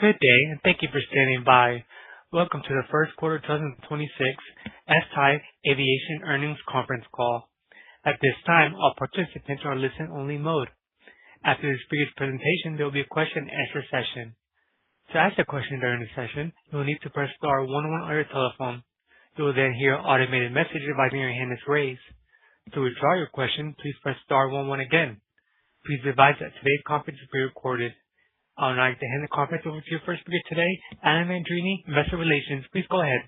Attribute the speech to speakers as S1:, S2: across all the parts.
S1: Good day, and thank you for standing by. Welcome to the first quarter 2026 FTAI Aviation Earnings Conference Call. At this time, all participants are in listen-only mode. After the speaker's presentation, there will be a question-and-answer session. To ask a question during the session, you will need to press star 11 on your telephone. You will then hear an automated message advising your hand is raised. To withdraw your question, please press star 11 again. Please be advised that today's conference is being recorded. I would like to hand the conference over to your first speaker today, Alan Andreini, Investor Relations. Please go ahead.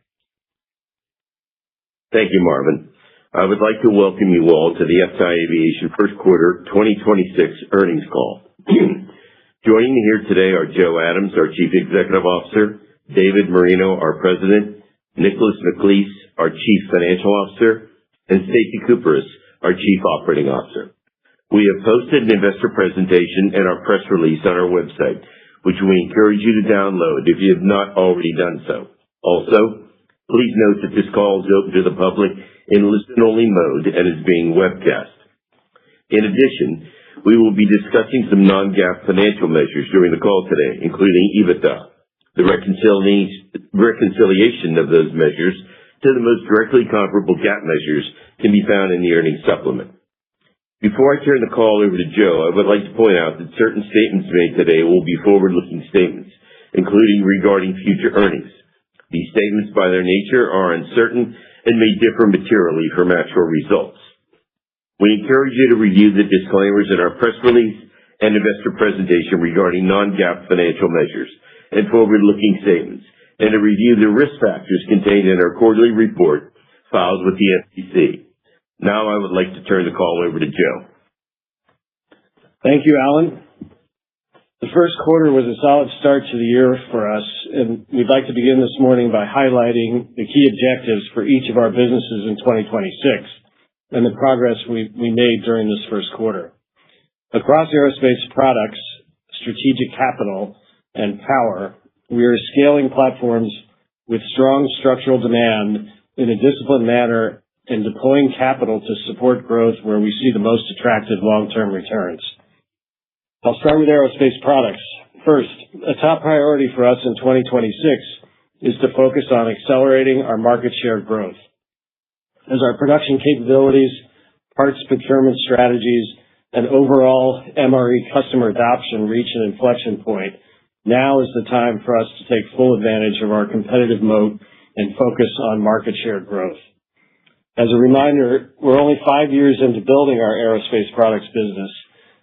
S2: Thank you, Marvin. I would like to welcome you all to the FTAI Aviation first quarter 2026 earnings call. Joining me here today are Joe Adams, our Chief Executive Officer, David Marino, our President, Nicholas McLeese, our Chief Financial Officer, and Stacy Kuperus, our Chief Operating Officer. We have posted an investor presentation and our press release on our website, which we encourage you to download if you have not already done so. Also, please note that this call is open to the public in listen-only mode and is being webcast. In addition, we will be discussing some non-GAAP financial measures during the call today, including EBITDA. The reconciliation of those measures to the most directly comparable GAAP measures can be found in the earnings supplement. Before I turn the call over to Joe, I would like to point out that certain statements made today will be forward-looking statements, including regarding future earnings. These statements, by their nature, are uncertain and may differ materially from actual results. We encourage you to review the disclaimers in our press release and investor presentation regarding non-GAAP financial measures and forward-looking statements, and to review the risk factors contained in our quarterly report filed with the SEC. Now I would like to turn the call over to Joe.
S3: Thank you, Alan. The first quarter was a solid start to the year for us, and we'd like to begin this morning by highlighting the key objectives for each of our businesses in 2026 and the progress we made during this first quarter. Across aerospace products, strategic capital, and power, we are scaling platforms with strong structural demand in a disciplined manner and deploying capital to support growth where we see the most attractive long-term returns. I'll start with aerospace products. First, a top priority for us in 2026 is to focus on accelerating our market share growth. As our production capabilities, parts procurement strategies, and overall MRE customer adoption reach an inflection point, now is the time for us to take full advantage of our competitive moat and focus on market share growth. As a reminder, we're only 5 years into building our aerospace products business,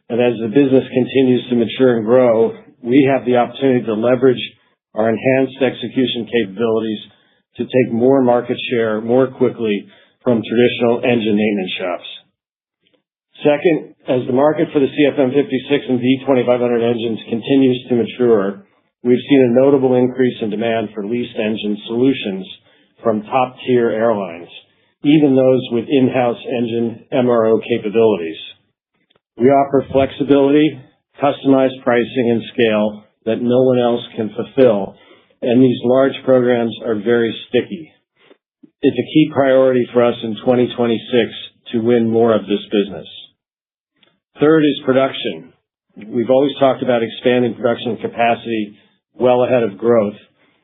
S3: and as the business continues to mature and grow, we have the opportunity to leverage our enhanced execution capabilities to take more market share more quickly from traditional engine maintenance shops. Second, as the market for the CFM56 and V2500 engines continues to mature, we've seen a notable increase in demand for leased engine solutions from top-tier airlines, even those with in-house engine MRO capabilities. We offer flexibility, customized pricing, and scale that no one else can fulfill, and these large programs are very sticky. It's a key priority for us in 2026 to win more of this business. Third is production. We've always talked about expanding production capacity well ahead of growth,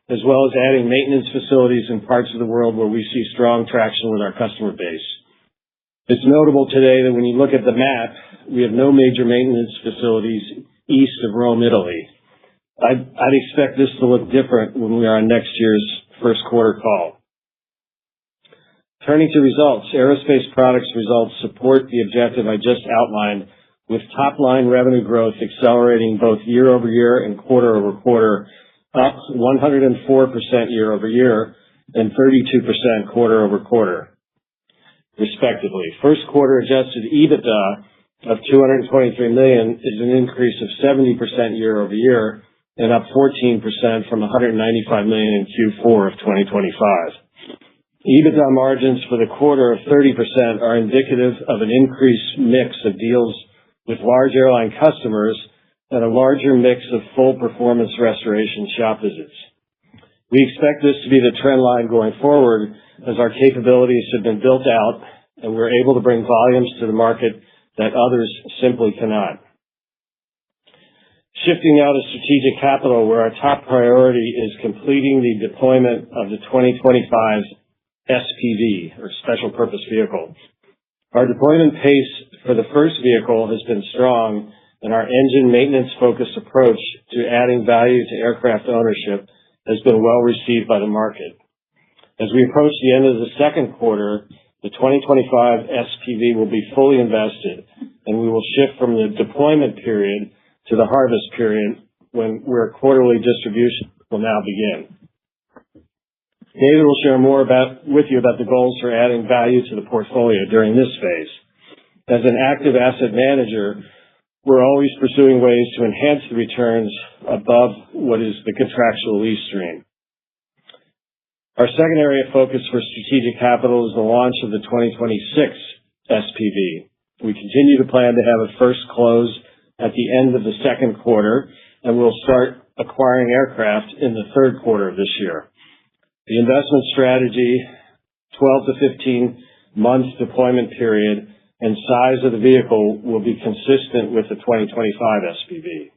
S3: as well as adding maintenance facilities in parts of the world where we see strong traction with our customer base. It's notable today that when you look at the map, we have no major maintenance facilities east of Rome, Italy. I'd expect this to look different when we are on next year's first quarter call. Turning to results, aerospace products results support the objective I just outlined, with top-line revenue growth accelerating both year-over-year and quarter-over-quarter, up 104% year-over-year and 32% quarter-over-quarter, respectively. First quarter adjusted EBITDA of $223 million is an increase of 70% year-over-year and up 14% from $195 million in Q4 of 2025. EBITDA margins for the quarter of 30% are indicative of an increased mix of deals with large airline customers and a larger mix of full performance restoration shop visits. We expect this to be the trend line going forward as our capabilities have been built out and we're able to bring volumes to the market that others simply cannot. Shifting now to strategic capital, where our top priority is completing the deployment of the 2025 SPV, or Special Purpose Vehicle. Our deployment pace for the first vehicle has been strong, and our engine maintenance-focused approach to adding value to aircraft ownership has been well received by the market. As we approach the end of the second quarter, the 2025 SPV will be fully invested, and we will shift from the deployment period to the harvest period where quarterly distribution will now begin. David will share more with you about the goals for adding value to the portfolio during this phase. As an active asset manager, we're always pursuing ways to enhance the returns above what is the contractual lease stream. Our second area of focus for strategic capital is the launch of the 2026 SPV. We continue to plan to have a first close at the end of the second quarter, and we'll start acquiring aircraft in the third quarter of this year. The investment strategy, 12 to 15 months deployment period, and size of the vehicle will be consistent with the 2025 SPV.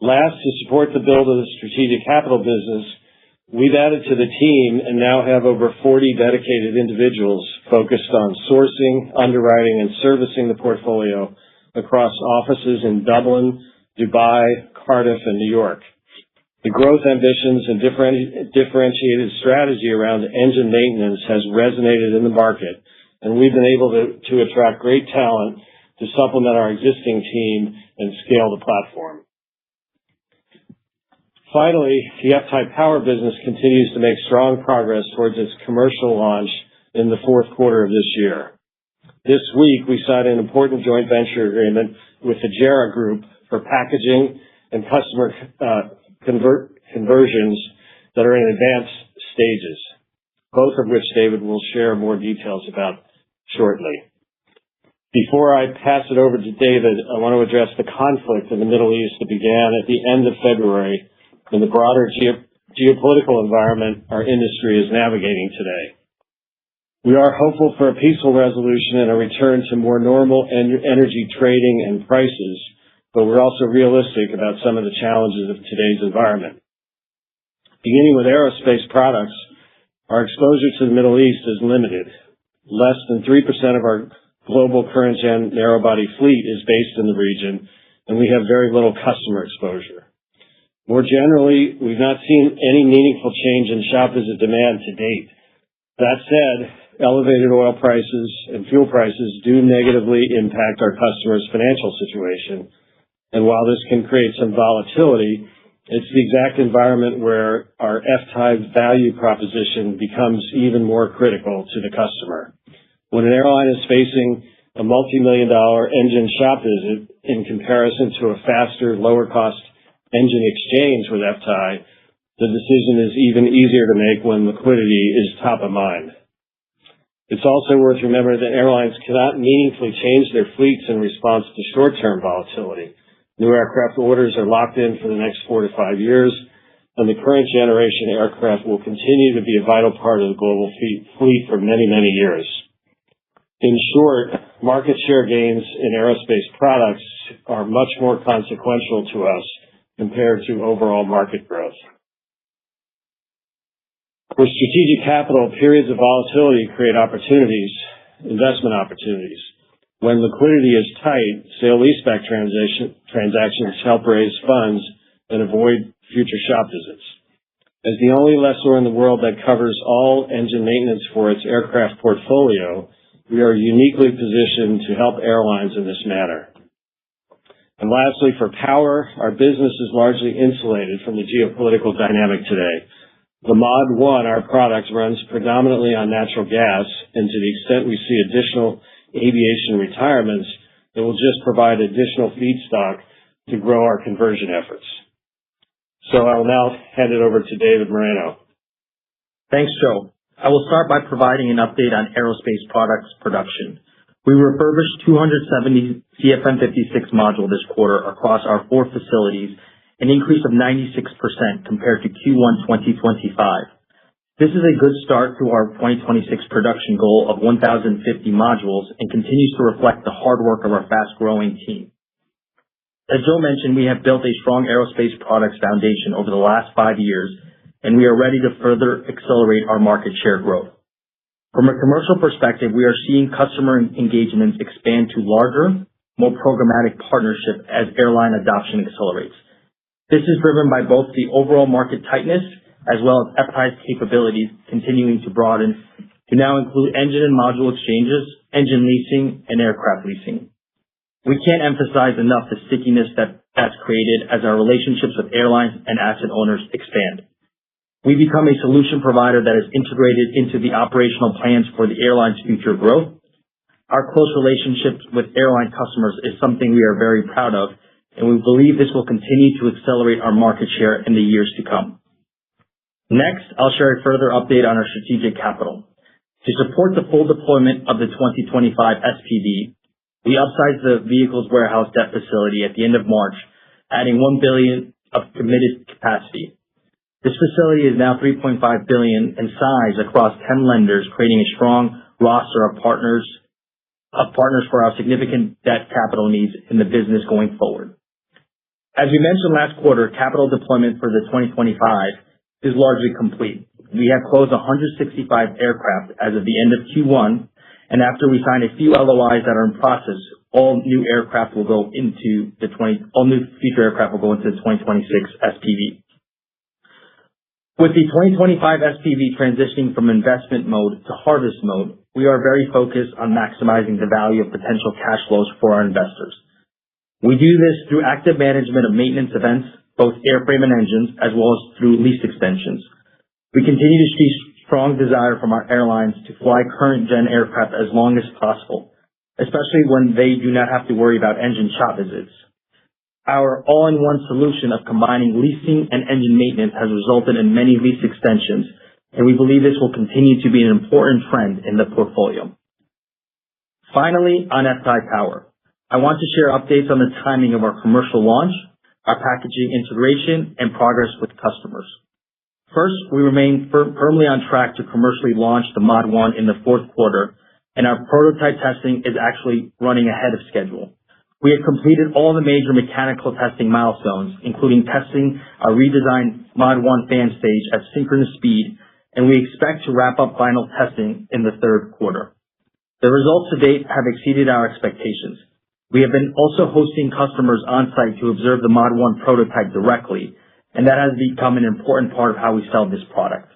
S3: Last, to support the build of the strategic capital business, we've added to the team and now have over 40 dedicated individuals focused on sourcing, underwriting, and servicing the portfolio across offices in Dublin, Dubai, Cardiff, and New York. The growth ambitions and differentiated strategy around engine maintenance has resonated in the market, and we've been able to attract great talent to supplement our existing team and scale the platform. Finally, the FTAI Power business continues to make strong progress towards its commercial launch in the fourth quarter of this year. This week, we signed an important joint venture agreement with the JERA Group for packaging and customer conversions that are in advanced stages, both of which David will share more details about shortly. Before I pass it over to David, I want to address the conflict in the Middle East that began at the end of February and the broader geopolitical environment our industry is navigating today. We are hopeful for a peaceful resolution and a return to more normal energy trading and prices, but we're also realistic about some of the challenges of today's environment. Beginning with aerospace products, our exposure to the Middle East is limited. Less than 3% of our global current-gen narrow-body fleet is based in the region, and we have very little customer exposure. More generally, we've not seen any meaningful change in shop visit demand to date. That said, elevated oil prices and fuel prices do negatively impact our customers' financial situation, and while this can create some volatility, it's the exact environment where our FTAI value proposition becomes even more critical to the customer. When an airline is facing a multi-million-dollar engine shop visit in comparison to a faster, lower-cost engine exchange with FTAI, the decision is even easier to make when liquidity is top of mind. It's also worth remembering that airlines cannot meaningfully change their fleets in response to short-term volatility. New aircraft orders are locked in for the next 4 to 5 years, and the current generation aircraft will continue to be a vital part of the global fleet for many, many years. In short, market share gains in aerospace products are much more consequential to us compared to overall market growth. For strategic capital, periods of volatility create opportunities, investment opportunities. When liquidity is tight, sale-leaseback transactions help raise funds and avoid future shop visits. As the only lessor in the world that covers all engine maintenance for its aircraft portfolio, we are uniquely positioned to help airlines in this manner. And lastly, for power, our business is largely insulated from the geopolitical dynamic today. The Mod 1, our product, runs predominantly on natural gas, and to the extent we see additional aviation retirements, it will just provide additional feedstock to grow our conversion efforts. So I will now hand it over to David Moreno.
S4: Thanks, Joe. I will start by providing an update on aerospace products production. We refurbished 270 CFM56 modules this quarter across our 4 facilities, an increase of 96% compared to Q1 2025. This is a good start to our 2026 production goal of 1,050 modules and continues to reflect the hard work of our fast-growing team. As Joe mentioned, we have built a strong aerospace products foundation over the last 5 years, and we are ready to further accelerate our market share growth. From a commercial perspective, we are seeing customer engagements expand to larger, more programmatic partnership as airline adoption accelerates. This is driven by both the overall market tightness as well as FTAI's capabilities continuing to broaden to now include engine and module exchanges, engine leasing, and aircraft leasing. We can't emphasize enough the stickiness that's created as our relationships with airlines and asset owners expand. We become a solution provider that is integrated into the operational plans for the airline's future growth. Our close relationships with airline customers is something we are very proud of, and we believe this will continue to accelerate our market share in the years to come. Next, I'll share a further update on our strategic capital. To support the full deployment of the 2025 SPV, we upsized the vehicles warehouse debt facility at the end of March, adding $1 billion of committed capacity. This facility is now $3.5 billion in size across 10 lenders, creating a strong roster of partners for our significant debt capital needs in the business going forward. As we mentioned last quarter, capital deployment for the 2025 is largely complete. We have closed 165 aircraft as of the end of Q1, and after we sign a few LOIs that are in process, all new future aircraft will go into the 2026 SPV. With the 2025 SPV transitioning from investment mode to harvest mode, we are very focused on maximizing the value of potential cash flows for our investors. We do this through active management of maintenance events, both airframe and engines, as well as through lease extensions. We continue to see strong desire from our airlines to fly current gen aircraft as long as possible, especially when they do not have to worry about engine shop visits. Our all-in-one solution of combining leasing and engine maintenance has resulted in many lease extensions, and we believe this will continue to be an important trend in the portfolio. Finally, on FTAI Power, I want to share updates on the timing of our commercial launch, our packaging integration, and progress with customers. First, we remain firmly on track to commercially launch the Mod 1 in the fourth quarter, and our prototype testing is actually running ahead of schedule. We have completed all the major mechanical testing milestones, including testing our redesigned Mod 1 fan stage at synchronous speed, and we expect to wrap up final testing in the third quarter. The results to date have exceeded our expectations. We have been also hosting customers on site to observe the Mod 1 prototype directly, and that has become an important part of how we sell this product.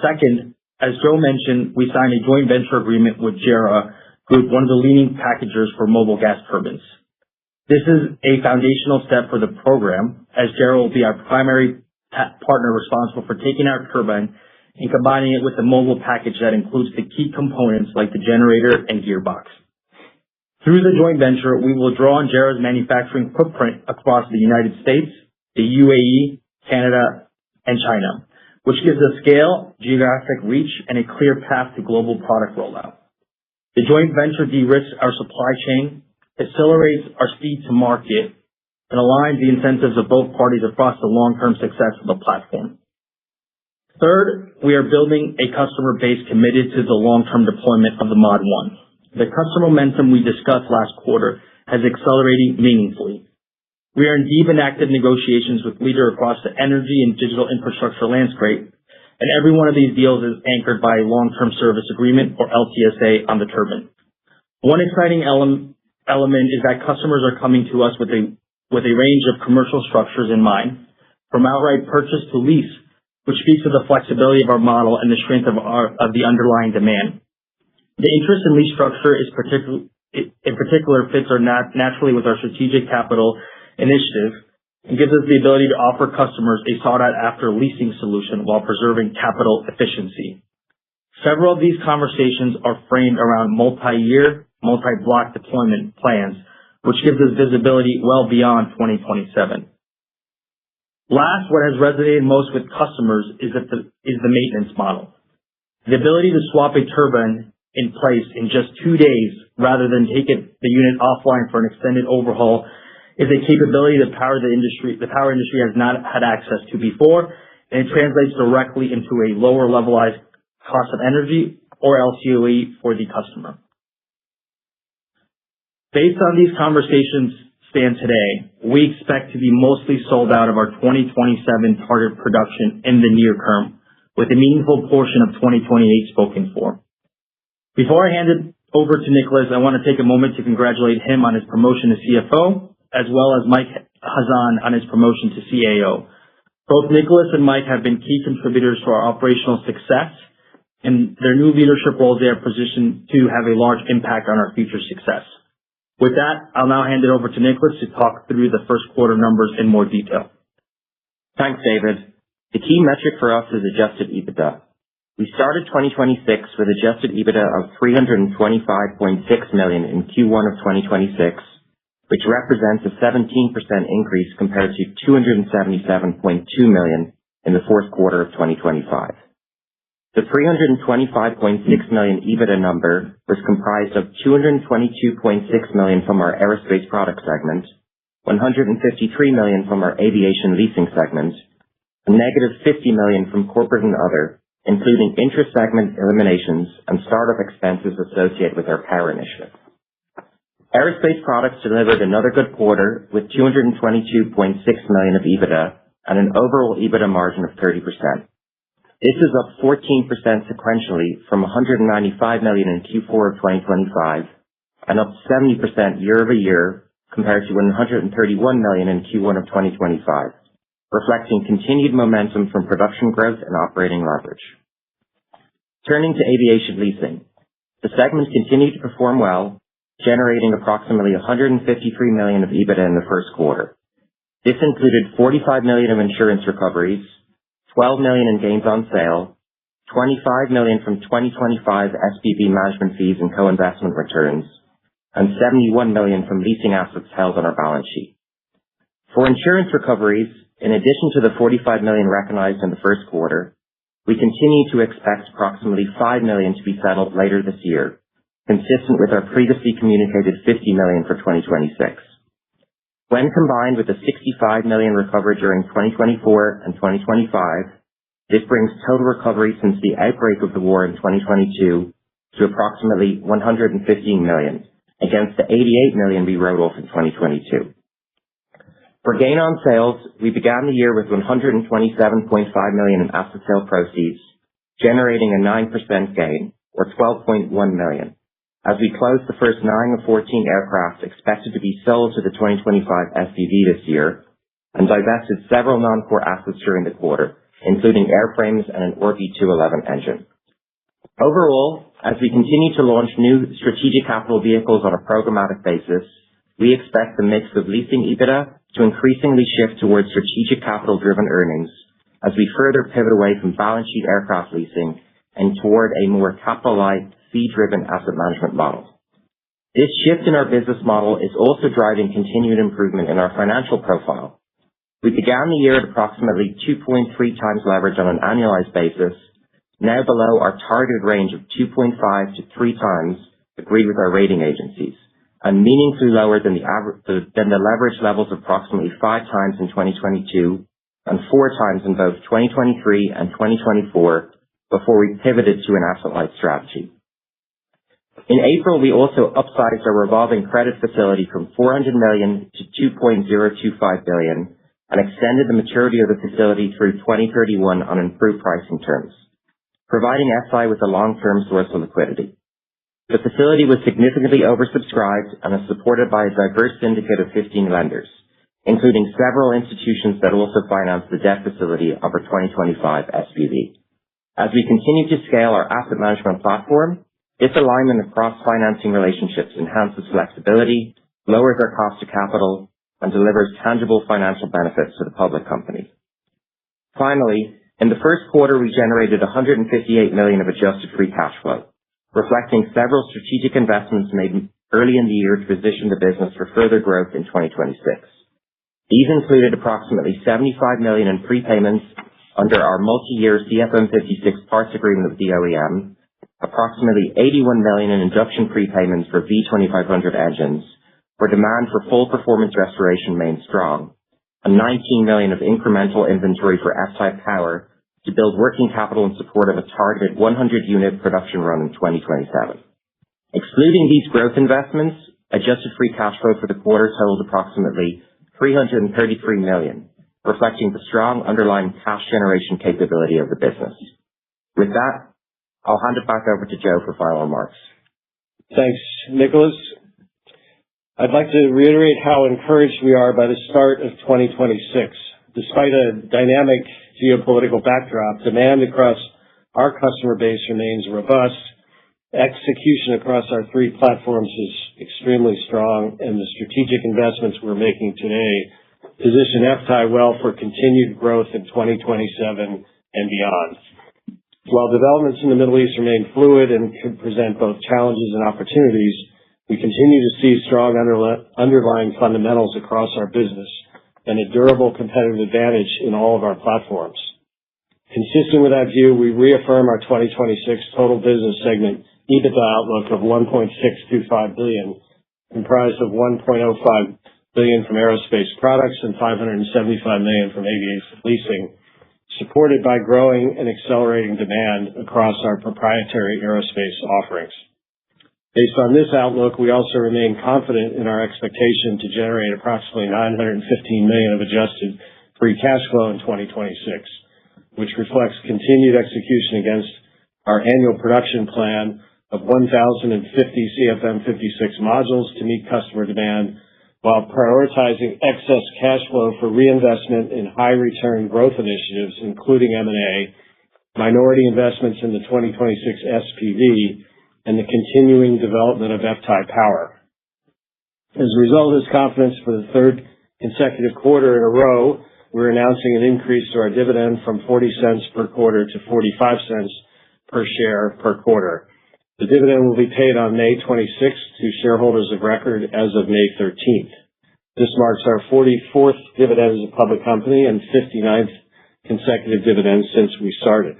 S4: Second, as Joe mentioned, we signed a joint venture agreement with JERA Group, one of the leading packagers for mobile gas turbines. This is a foundational step for the program, as JERA will be our primary partner responsible for taking our turbine and combining it with the mobile package that includes the key components like the generator and gearbox. Through the joint venture, we will draw on JERA's manufacturing footprint across the United States, the UAE, Canada, and China, which gives us scale, geographic reach, and a clear path to global product rollout. The joint venture de-risks our supply chain, accelerates our speed to market, and aligns the incentives of both parties across the long-term success of the platform. Third, we are building a customer base committed to the long-term deployment of the Mod 1. The customer momentum we discussed last quarter has accelerated meaningfully. We are in deep and active negotiations with leaders across the energy and digital infrastructure landscape, and every one of these deals is anchored by a long-term service agreement, or LTSA, on the turbine. One exciting element is that customers are coming to us with a range of commercial structures in mind, from outright purchase to lease, which speaks to the flexibility of our model and the strength of the underlying demand. The interest in lease structure in particular fits naturally with our strategic capital initiative, and gives us the ability to offer customers a sought-after leasing solution while preserving capital efficiency. Several of these conversations are framed around multi-year, multi-block deployment plans, which gives us visibility well beyond 2027. Last, what has resonated most with customers is the maintenance model. The ability to swap a turbine in place in just 2 days rather than take the unit offline for an extended overhaul is a capability the power industry has not had access to before, and it translates directly into a lower levelized cost of energy, or LCOE, for the customer. Based on these conversations stand today, we expect to be mostly sold out of our 2027 target production in the near term, with a meaningful portion of 2028 spoken for. Before I hand it over to Nicholas, I want to take a moment to congratulate him on his promotion to CFO, as well as Mike Hazan on his promotion to CAO. Both Nicholas and Mike have been key contributors to our operational success, and their new leadership roles, they are positioned to have a large impact on our future success. With that, I'll now hand it over to Nicholas to talk through the first quarter numbers in more detail.
S5: Thanks, David. The key metric for us is adjusted EBITDA. We started 2026 with adjusted EBITDA of $325.6 million in Q1 of 2026, which represents a 17% increase compared to $277.2 million in the fourth quarter of 2025. The $325.6 million EBITDA number was comprised of $222.6 million from our aerospace product segment, $153 million from our aviation leasing segment, a negative $50 million from corporate and other, including intra-segment eliminations and startup expenses associated with our power initiative. Aerospace products delivered another good quarter with $222.6 million of EBITDA and an overall EBITDA margin of 30%. This is up 14% sequentially from $195 million in Q4 of 2025 and up 70% year-over-year compared to $131 million in Q1 of 2025, reflecting continued momentum from production growth and operating leverage. Turning to aviation leasing, the segment continued to perform well, generating approximately $153 million of EBITDA in the first quarter. This included $45 million of insurance recoveries, $12 million in gains on sale, $25 million from 2025 SPV management fees and co-investment returns, and $71 million from leasing assets held on our balance sheet. For insurance recoveries, in addition to the $45 million recognized in the first quarter, we continue to expect approximately $5 million to be settled later this year, consistent with our previously communicated $50 million for 2026. When combined with the $65 million recovered during 2024 and 2025, this brings total recovery since the outbreak of the war in 2022 to approximately $115 million, against the $88 million we wrote off in 2022. For gain on sales, we began the year with $127.5 million in asset sale proceeds, generating a 9% gain, or $12.1 million, as we closed the first 9 of 14 aircraft expected to be sold to the 2025 SPV this year, and divested several non-core assets during the quarter, including airframes and an RB211 engine. Overall, as we continue to launch new strategic capital vehicles on a programmatic basis, we expect the mix of leasing EBITDA to increasingly shift towards strategic capital-driven earnings as we further pivot away from balance sheet aircraft leasing and toward a more capital-light, fee-driven asset management model. This shift in our business model is also driving continued improvement in our financial profile. We began the year at approximately 2.3 times leverage on an annualized basis, now below our targeted range of 2.5 to 3 times agreed with our rating agencies, and meaningfully lower than the leverage levels of approximately 5 times in 2022 and 4 times in both 2023 and 2024 before we pivoted to an asset-light strategy. In April, we also upsized our revolving credit facility from $400 million to $2.025 billion and extended the maturity of the facility through 2031 on improved pricing terms, providing FTAI with a long-term source of liquidity. The facility was significantly oversubscribed and is supported by a diverse syndicate of 15 lenders, including several institutions that also finance the debt facility of our 2025 SPV. As we continue to scale our asset management platform, this alignment across financing relationships enhances flexibility, lowers our cost of capital, and delivers tangible financial benefits to the public company. Finally, in the first quarter, we generated $158 million of adjusted free cash flow, reflecting several strategic investments made early in the year to position the business for further growth in 2026. These included approximately $75 million in prepayments under our multi-year CFM56 parts agreement with the OEM, approximately $81 million in induction prepayments for V2500 engines, where demand for full performance restoration remains strong, and $19 million of incremental inventory for FTAI Power to build working capital in support of a targeted 100-unit production run in 2027. Excluding these growth investments, adjusted free cash flow for the quarter totaled approximately $333 million, reflecting the strong underlying cash generation capability of the business. With that, I'll hand it back over to Joe for final remarks.
S3: Thanks, Nicholas. I'd like to reiterate how encouraged we are by the start of 2026. Despite a dynamic geopolitical backdrop, demand across our customer base remains robust. Execution across our three platforms is extremely strong, and the strategic investments we're making today position FTAI well for continued growth in 2027 and beyond. While developments in the Middle East remain fluid and could present both challenges and opportunities, we continue to see strong underlying fundamentals across our business and a durable competitive advantage in all of our platforms. Consistent with that view, we reaffirm our 2026 total business segment EBITDA outlook of $1.625 billion, comprised of $1.05 billion from aerospace products and $575 million from aviation leasing, supported by growing and accelerating demand across our proprietary aerospace offerings. Based on this outlook, we also remain confident in our expectation to generate approximately $915 million of adjusted free cash flow in 2026, which reflects continued execution against our annual production plan of 1,050 CFM56 modules to meet customer demand, while prioritizing excess cash flow for reinvestment in high return growth initiatives, including M&A, minority investments in the 2026 SPV, and the continuing development of FTAI Power. As a result of this confidence, for the third consecutive quarter in a row, we're announcing an increase to our dividend from $0.40 per quarter to $0.45 per share per quarter. The dividend will be paid on May 26th to shareholders of record as of May 13th. This marks our 44th dividend as a public company and 59th consecutive dividend since we started.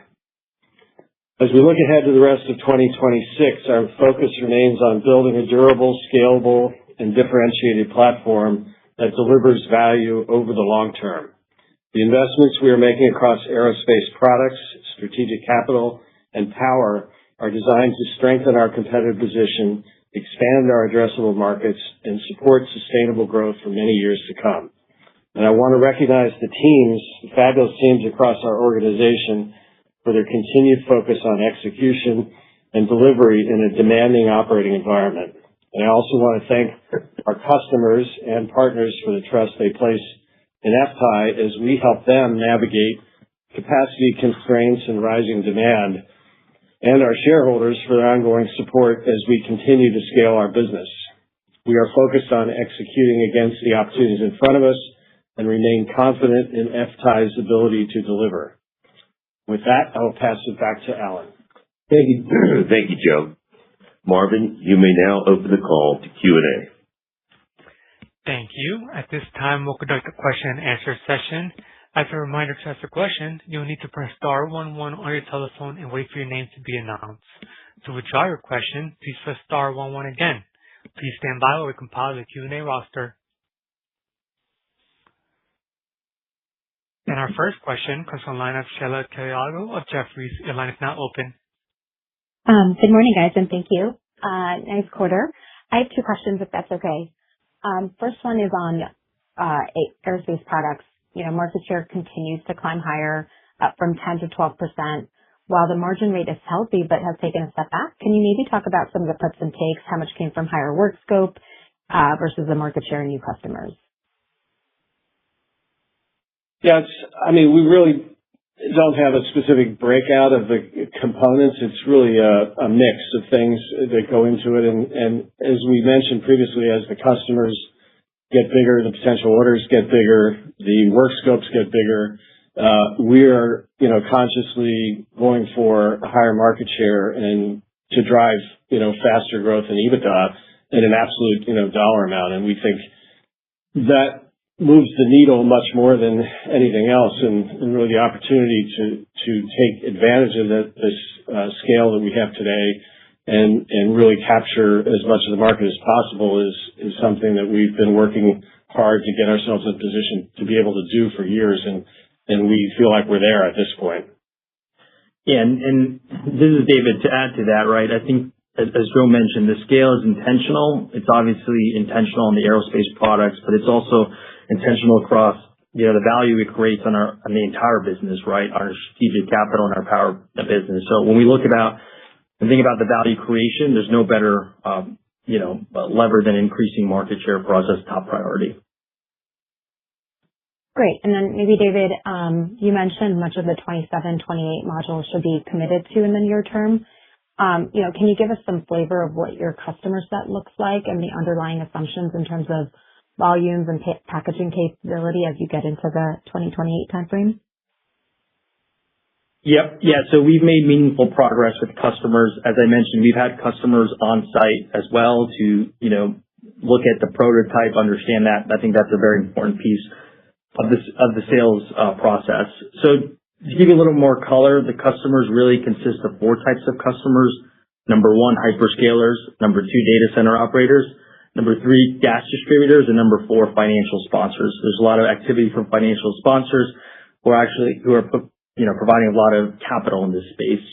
S3: As we look ahead to the rest of 2026, our focus remains on building a durable, scalable, and differentiated platform that delivers value over the long term. The investments we are making across aerospace products, strategic capital, and power are designed to strengthen our competitive position, expand our addressable markets, and support sustainable growth for many years to come. And I want to recognize the fabulous teams across our organization for their continued focus on execution and delivery in a demanding operating environment. And I also want to thank our customers and partners for the trust they place in FTAI as we help them navigate capacity constraints and rising demand, and our shareholders for their ongoing support as we continue to scale our business. We are focused on executing against the opportunities in front of us and remain confident in FTAI's ability to deliver. With that, I will pass it back to Alan.
S2: Thank you. Thank you, Joe. Marvin, you may now open the call to Q&A.
S1: Thank you. At this time, we'll conduct a question and answer session. As a reminder, to ask a question, you'll need to press star 11 on your telephone and wait for your name to be announced. To withdraw your question, please press star 11 again. Please stand by while we compile the Q&A roster. And our first question comes from the line of Sheila Kahyaoglu of Jefferies. Your line is now open.
S6: Good morning, guys, and thank you. Nice quarter. I have two questions, if that's okay. First one is on aerospace products. Market share continues to climb higher, up from 10 to 12%, while the margin rate is healthy but has taken a step back. Can you maybe talk about some of the puts and takes, how much came from higher work scope versus the market share and new customers?
S3: Yeah, we really don't have a specific breakout of the components. It's really a mix of things that go into it. And as we mentioned previously, as the customers get bigger, the potential orders get bigger, the work scopes get bigger, we are, consciously going for a higher market share and to drive, faster growth in EBITDA in an absolute, dollar amount. And we think that moves the needle much more than anything else, and really the opportunity to take advantage of this scale that we have today and really capture as much of the market as possible is something that we've been working hard to get ourselves in a position to be able to do for years, and we feel like we're there at this point.
S4: Yeah, and this is David. To add to that, right? I think as Joe mentioned, the scale is intentional. It's obviously intentional on the aerospace products, but it's also intentional across, the value it creates on the entire business, right? Our strategic capital and our power business. So when we look about and think about the value creation, there's no better, lever than increasing market share for us as top priority.
S6: Great. And then maybe, David, you mentioned much of the 27, 28 modules should be committed to in the near term. Can you give us some flavor of what your customer set looks like and the underlying assumptions in terms of volumes and packaging capability as you get into the 2028 timeframe?
S4: Yep. Yeah. So we've made meaningful progress with customers. As I mentioned, we've had customers on site as well to, look at the prototype, understand that. I think that's a very important piece of the sales process. So to give you a little more color, the customers really consist of 4 types of customers. Number 1, hyperscalers. Number 2, data center operators. Number 3, gas distributors. And number 4, financial sponsors. There's a lot of activity from financial sponsors who are providing a lot of capital in this space.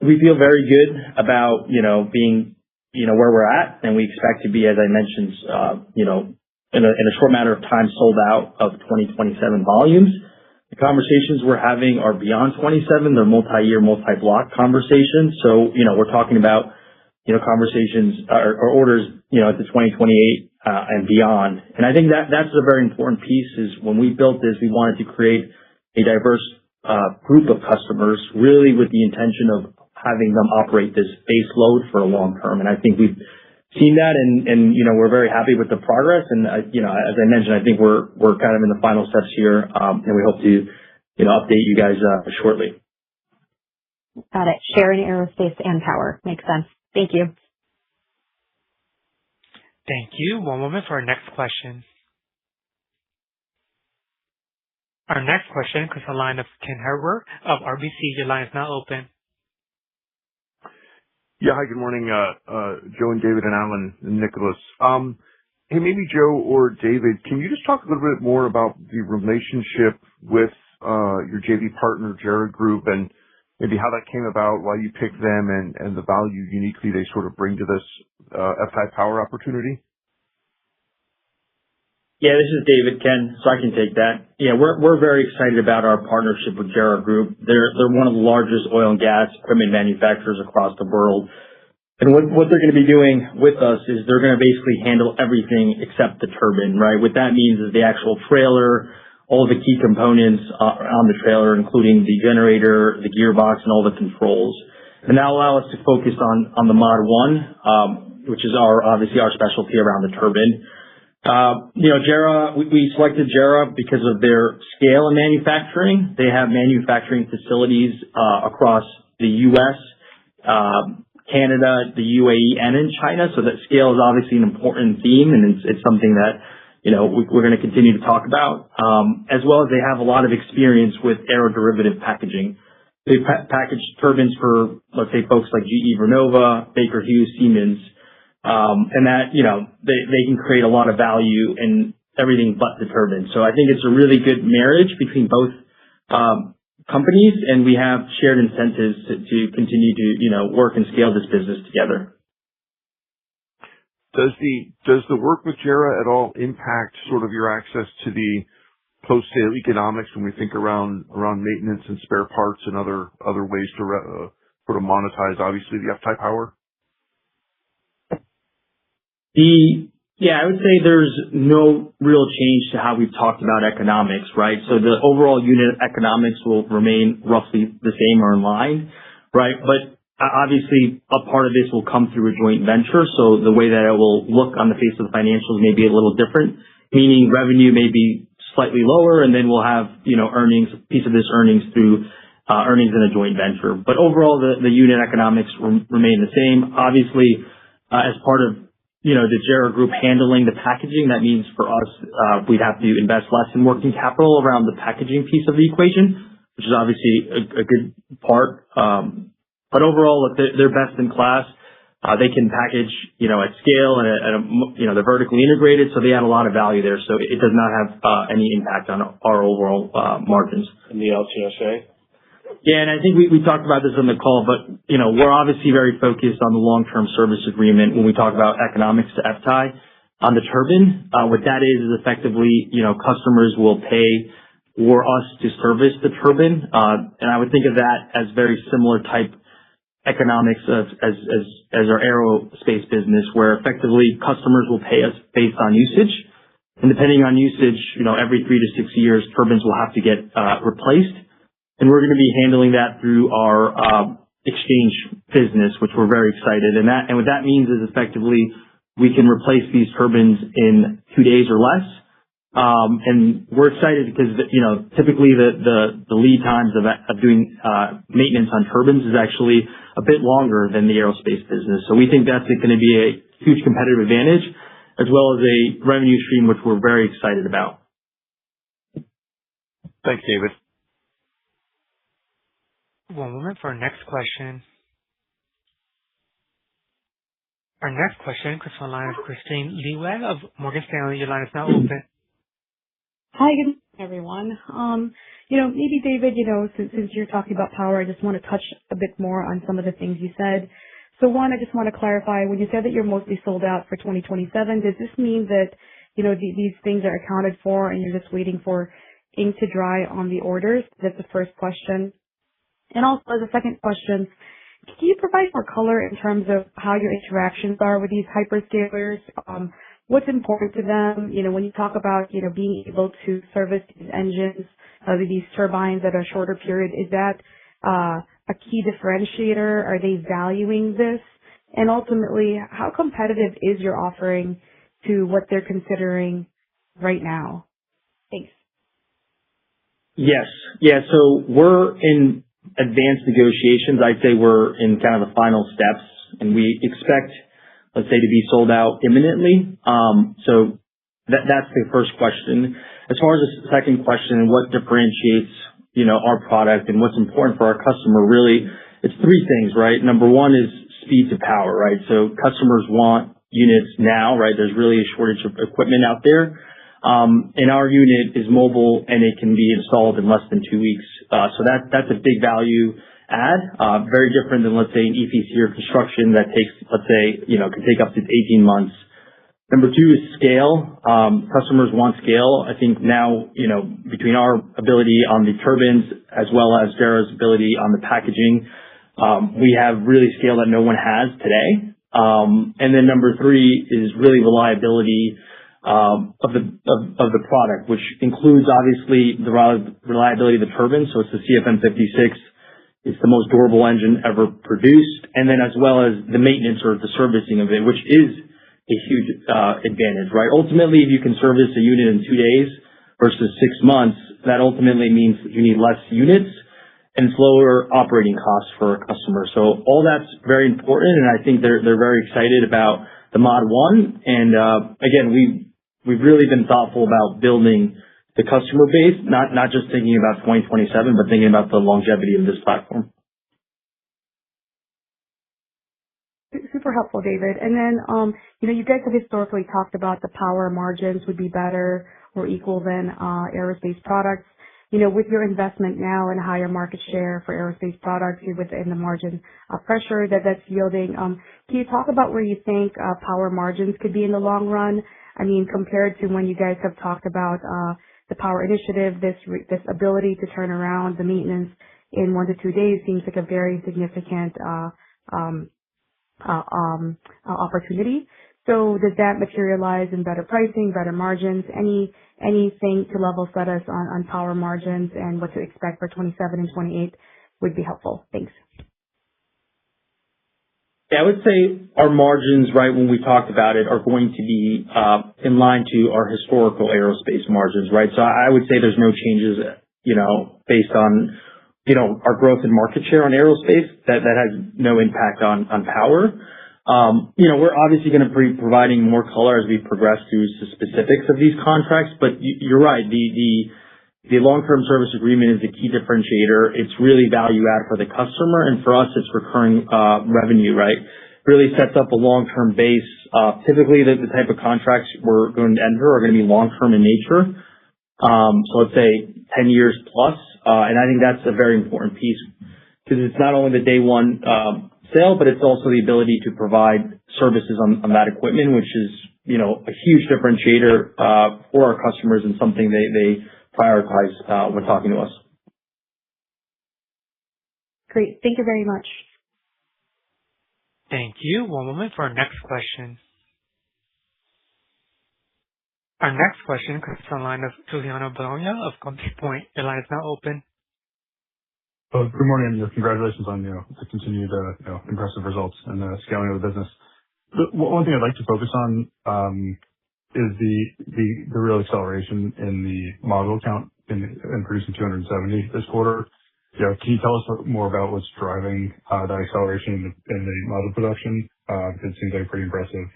S4: We feel very good about, being, where we're at, and we expect to be, as I mentioned, in a short matter of time, sold out of 2027 volumes. The conversations we're having are beyond 27. They're multi-year, multi-block conversations. So, we're talking about, conversations or orders, at the 2028 and beyond. And I think that's a very important piece is when we built this, we wanted to create a diverse group of customers really with the intention of having them operate this base load for a long term. And I think we've seen that and we're very happy with the progress. And, as I mentioned, I think we're kind of in the final steps here. And we hope to, update you guys shortly.
S6: Got it. Share in aerospace and power. Makes sense. Thank you.
S1: Thank you. One moment for our next question. Our next question comes from the line of Ken Herbert of RBC. Your line is now open.
S7: Yeah. Hi, good morning, Joe and David and Alan and Nicholas. Hey, maybe Joe or David, can you just talk a little bit more about the relationship with your JV partner, JERA Group, and maybe how that came about, why you picked them, and the value uniquely they sort of bring to this FTAI Power opportunity?
S4: Yeah, this is David, Ken, so I can take that. Yeah, we're very excited about our partnership with JERA Group. They're one of the largest oil and gas equipment manufacturers across the world. And what they're going to be doing with us is they're going to basically handle everything except the turbine, right? What that means is the actual trailer, all the key components on the trailer, including the generator, the gearbox, and all the controls. And that'll allow us to focus on the Mod 1, which is obviously our specialty around the turbine. JERA, we selected JERA because of their scale in manufacturing. They have manufacturing facilities across the U.S., Canada, the UAE, and in China. So that scale is obviously an important theme, and it's something that, we're going to continue to talk about, as well as they have a lot of experience with aeroderivative packaging. They package turbines for, let's say, folks like GE Vernova, Baker Hughes, Siemens, and that, they can create a lot of value in everything but the turbine. So I think it's a really good marriage between both companies, and we have shared incentives to continue to, work and scale this business together.
S7: Does the work with JERA at all impact sort of your access to the post-sale economics when we think around maintenance and spare parts and other ways to sort of monetize, obviously, the FTAI Power?
S4: I would say there's no real change to how we've talked about economics, right? So the overall unit economics will remain roughly the same or in line, right? But obviously, a part of this will come through a joint venture. So the way that it will look on the face of the financials may be a little different, meaning revenue may be slightly lower, and then we'll have, earnings, a piece of this earnings through earnings in a joint venture. But overall, the unit economics remain the same. Obviously, as part of, the JERA Group handling the packaging, that means for us, we'd have to invest less in working capital around the packaging piece of the equation, which is obviously a good part. But overall, they're best in class. They can package, at scale and they're vertically integrated, so they add a lot of value there. So it does not have any impact on our overall margins.
S3: And the LTSA?
S4: Yeah, and I think we talked about this on the call, but we're obviously very focused on the long-term service agreement when we talk about economics to FTAI. On the turbine, what that is effectively, customers will pay for us to service the turbine. And I would think of that as very similar type economics as our aerospace business, where effectively customers will pay us based on usage. And depending on usage, every 3 to 6 years, turbines will have to get replaced. And we're going to be handling that through our exchange business, which we're very excited. And what that means is effectively we can replace these turbines in 2 days or less. And we're excited because typically the lead times of doing maintenance on turbines is actually a bit longer than the aerospace business. So we think that's going to be a huge competitive advantage, as well as a revenue stream which we're very excited about.
S7: Thanks, David.
S1: One moment for our next question. Our next question comes from the line of Kristine Liwag of Morgan Stanley. Your line is now open.
S8: Hi, good morning, everyone. Maybe David, since you're talking about power, I just want to touch a bit more on some of the things you said. So one, I just want to clarify, when you said that you're mostly sold out for 2027, does this mean that, these things are accounted for and you're just waiting for ink to dry on the orders? That's the first question. And also, as a second question, can you provide more color in terms of how your interactions are with these hyperscalers? What's important to them? When you talk about, being able to service these engines, these turbines at a shorter period, is that a key differentiator? Are they valuing this? And ultimately, how competitive is your offering to what they're considering right now? Thanks.
S4: Yes. Yeah. So we're in advanced negotiations. I'd say we're in kind of the final steps, and we expect, let's say, to be sold out imminently. So that's the first question. As far as the second question, what differentiates, our product and what's important for our customer, really, it's three things, right? Number one is speed to power, right? So customers want units now, right? There's really a shortage of equipment out there. And our unit is mobile and it can be installed in less than 2 weeks. So that's a big value add, very different than, let's say, an EPC or construction that takes, let's say, can take up to 18 months. Number two is scale. Customers want scale. I think now, between our ability on the turbines as well as Dara's ability on the packaging, we have really scale that no one has today. And then number three is really reliability of the product, which includes obviously the reliability of the turbine. So it's the CFM56. It's the most durable engine ever produced. And then as well as the maintenance or the servicing of it, which is a huge advantage, right? Ultimately, if you can service a unit in 2 days versus 6 months, that ultimately means that you need less units and lower operating costs for a customer. So all that's very important, and I think they're very excited about the Mod 1. And again, we've really been thoughtful about building the customer base, not just thinking about 2027, but thinking about the longevity of this platform.
S8: Super helpful, David. And then, you guys have historically talked about the power margins would be better or equal than aerospace products. With your investment now and higher market share for aerospace products within the margin pressure that's yielding, can you talk about where you think power margins could be in the long run? I mean, compared to when you guys have talked about the power initiative, this ability to turn around the maintenance in 1 to 2 days seems like a very significant opportunity. So does that materialize in better pricing, better margins? Anything to level set us on power margins and what to expect for 27 and 28 would be helpful. Thanks.
S4: Yeah, I would say our margins, right, when we talked about it, are going to be in line to our historical aerospace margins, right? So I would say there's no changes, based on, our growth in market share on aerospace that has no impact on power. We're obviously going to be providing more color as we progress through the specifics of these contracts, but you're right. The long-term service agreement is a key differentiator. It's really value add for the customer, and for us, it's recurring revenue, right? Really sets up a long-term base. Typically, the type of contracts we're going to enter are going to be long-term in nature. So let's say 10 years plus. And I think that's a very important piece because it's not only the day one sale, but it's also the ability to provide services on that equipment, which is, a huge differentiator for our customers and something they prioritize when talking to us.
S8: Great. Thank you very much.
S1: Thank you. One moment for our next question. Our next question comes from the line of Giuliano Bologna of Compass Point. Your line is now open.
S9: Good morning, and congratulations on the continued impressive results and the scaling of the business. One thing I'd like to focus on is the real acceleration in the module count in producing 270 this quarter. Can you tell us more about what's driving that acceleration in the module production? It seems like a pretty impressive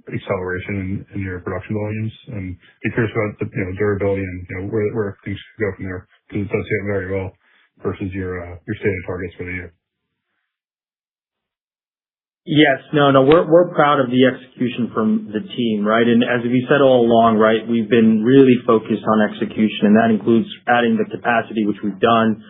S9: acceleration in your production volumes, and be curious about the durability and where things could go from there, because it does seem very well versus your stated targets for the year.
S4: Yes. No, we're proud of the execution from the team, right? And as we said all along, right, we've been really focused on execution, and that includes adding the capacity, which we've done.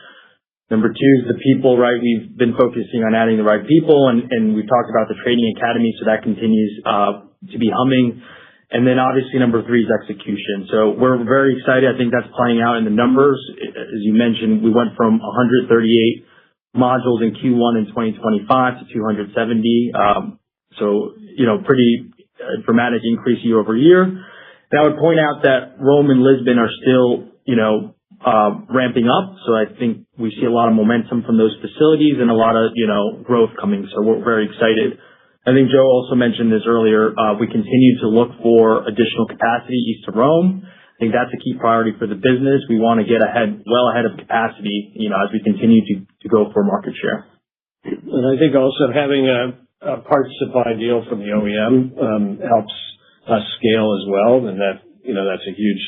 S4: Number two is the people, right? We've been focusing on adding the right people, and we've talked about the training academy, so that continues to be humming. And then obviously number three is execution. So we're very excited. I think that's playing out in the numbers. As you mentioned, we went from 138 modules in Q1 in 2025 to 270. So, pretty dramatic increase year over year. And I would point out that Rome and Lisbon are still, ramping up. So I think we see a lot of momentum from those facilities and a lot of, growth coming. So we're very excited. I think Joe also mentioned this earlier. We continue to look for additional capacity east of Rome. I think that's a key priority for the business. We want to get well ahead of capacity, as we continue to go for market share.
S3: And I think also having a parts supply deal from the OEM helps us scale as well. And that's a huge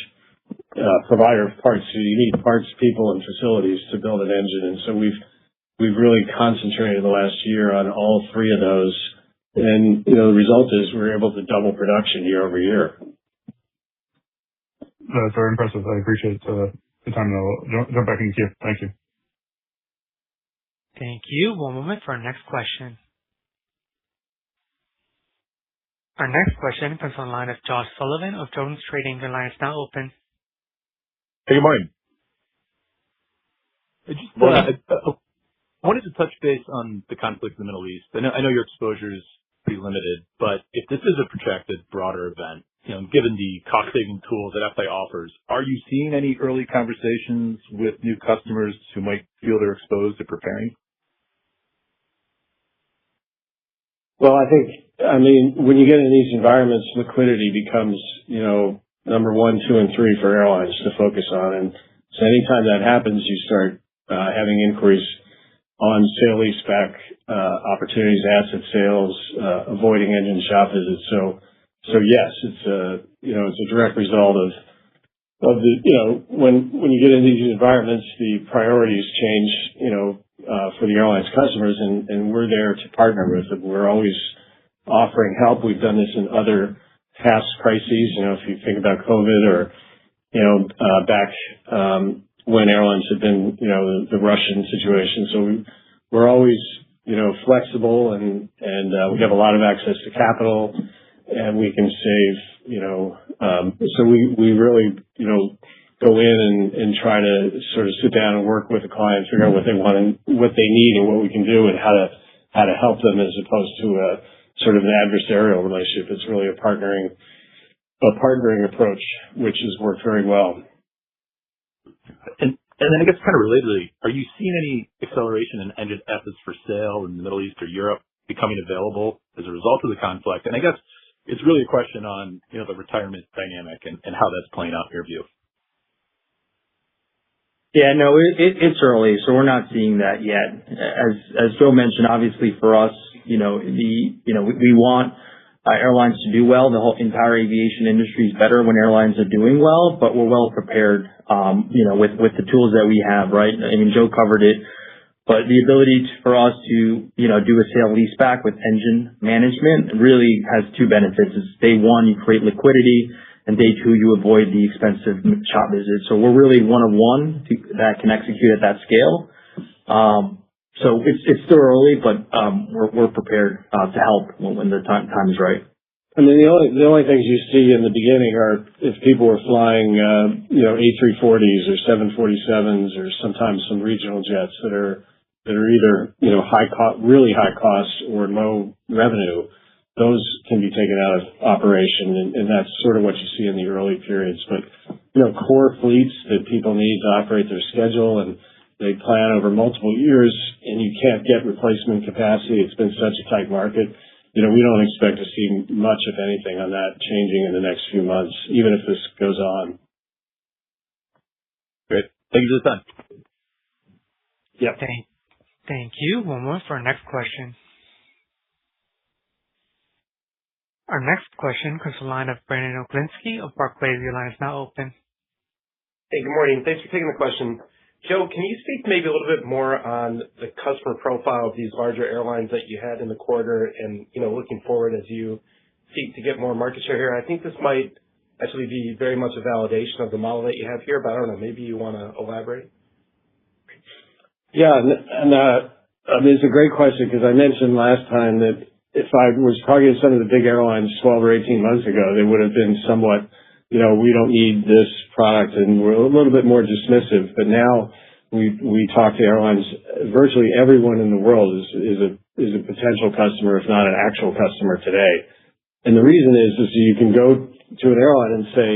S3: provider of parts. So you need parts, people, and facilities to build an engine. And so we've really concentrated the last year on all three of those. And, the result is we're able to double production year over year.
S9: That's very impressive. I appreciate the time. I'll jump back in the queue. Thank you.
S1: Thank you. One moment for our next question. Our next question comes from the line of Josh Sullivan of Jones Trading. Your line is now open.
S10: Hey, good morning. I wanted to touch base on the conflict in the Middle East. I know your exposure is pretty limited, but if this is a protracted, broader event, given the cost-saving tools that FTAI offers, are you seeing any early conversations with new customers who might feel they're exposed to preparing?
S3: Well, when you get in these environments, liquidity becomes, number 1, 2, and 3 for airlines to focus on. And so anytime that happens, you start having inquiries on sale-leaseback opportunities, asset sales, avoiding engine shop visits. So yes, it's a direct result of the, when you get into these environments, the priorities change, for the airline's customers, and we're there to partner with them. We're always offering help. We've done this in other past crises, if you think about COVID or, back when airlines have been, the Russian situation. So we're always, flexible and we have a lot of access to capital, and we can save, so we really, go in and try to sort of sit down and work with the client, figure out what they want and what they need and what we can do and how to help them, as opposed to a sort of an adversarial relationship. It's really a partnering approach, which has worked very well.
S10: And then I guess kind of relatedly, are you seeing any acceleration in engine assets for sale in the Middle East or Europe becoming available as a result of the conflict? And I guess it's really a question on, the retirement dynamic and how that's playing out in your view.
S4: Yeah, no, it's early, so we're not seeing that yet. As Joe mentioned, obviously for us, we want airlines to do well. The whole entire aviation industry is better when airlines are doing well, but we're well prepared, with the tools that we have, right? I mean, Joe covered it, but the ability for us to, do a sale leaseback with engine management really has two benefits. It's day one, you create liquidity, and day 2, you avoid the expensive shop visits. So we're really one of one that can execute at that scale. So it's still early, but we're prepared to help when the time is right.
S3: I mean, the only things you see in the beginning are if people were flying, A340s or 747s or sometimes some regional jets that are either, really high cost or low revenue. Those can be taken out of operation, and that's sort of what you see in the early periods. But, core fleets that people need to operate their schedule and they plan over multiple years and you can't get replacement capacity. It's been such a tight market. We don't expect to see much, if anything, on that changing in the next few months, even if this goes on.
S10: Great. Thank you for the time.
S3: Yep.
S1: Thank you. One more for our next question. Our next question comes from the line of Brandon Oglinski of Barclays. Your line is now open.
S11: Hey, good morning. Thanks for taking the question. Joe, can you speak maybe a little bit more on the customer profile of these larger airlines that you had in the quarter and, looking forward as you seek to get more market share here? I think this might actually be very much a validation of the model that you have here, but I don't know, maybe you want to elaborate?
S3: Yeah, and it's a great question because I mentioned last time that if I was targeting some of the big airlines 12 or 18 months ago, they would have been somewhat, we don't need this product, and we're a little bit more dismissive. But now we talk to airlines. Virtually everyone in the world is a potential customer, if not an actual customer today. And the reason is you can go to an airline and say,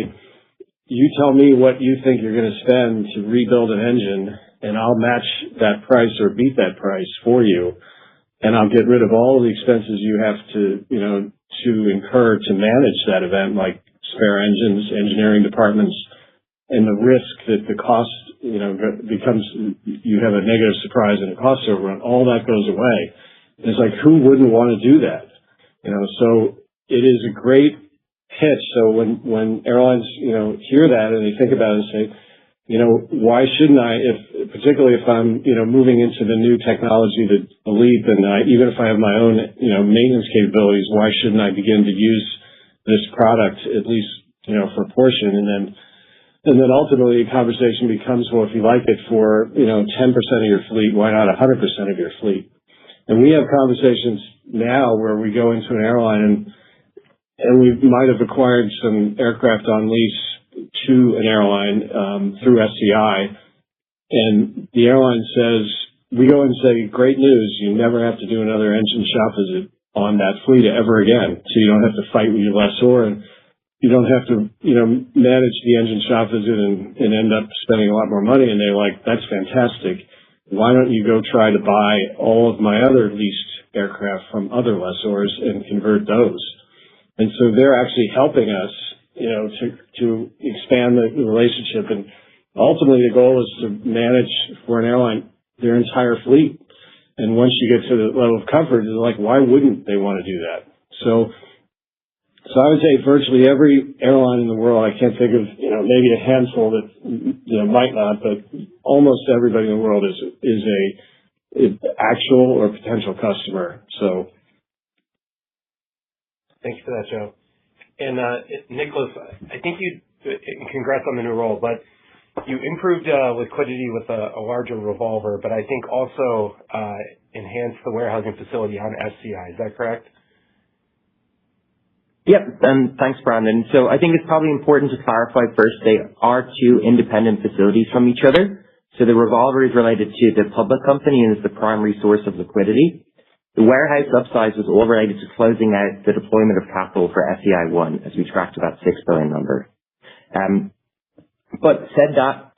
S3: you tell me what you think you're going to spend to rebuild an engine, and I'll match that price or beat that price for you. And I'll get rid of all of the expenses you have to incur to manage that event, like spare engines, engineering departments, and the risk that the cost, becomes, you have a negative surprise and a cost overrun. All that goes away. And it's like, who wouldn't want to do that? So it is a great pitch. So when airlines, hear that and they think about it and say, why shouldn't I, particularly if I'm, moving into the new technology, the LEAP, and even if I have my own, maintenance capabilities, why shouldn't I begin to use this product at least, for a portion? And then ultimately the conversation becomes, well, if you like it for, 10% of your fleet, why not 100% of your fleet? And we have conversations now where we go into an airline and we might have acquired some aircraft on lease to an airline through FTAI, and the airline says, we go and say, great news, you never have to do another engine shop visit on that fleet ever again. So you don't have to fight with your lessor, and you don't have to, manage the engine shop visit and end up spending a lot more money. And they're like, that's fantastic. Why don't you go try to buy all of my other leased aircraft from other lessors and convert those? And so they're actually helping us, to expand the relationship. And ultimately the goal is to manage for an airline their entire fleet. And once you get to the level of comfort, it's like, why wouldn't they want to do that? So I would say virtually every airline in the world, I can't think of, maybe a handful that, might not, but almost everybody in the world is a actual or potential customer. So.
S11: Thanks for that, Joe. And Nicholas, I think congrats on the new role, but you improved liquidity with a larger revolver, but I think also enhanced the warehousing facility on SCI. Is that correct?
S5: Yep, and thanks, Brandon. So I think it's probably important to clarify first, they are two independent facilities from each other. So the revolver is related to the public company and is the primary source of liquidity. The warehouse upsize was all related to closing out the deployment of capital for FTAI-1 as we tracked to that $6 billion number. But said that,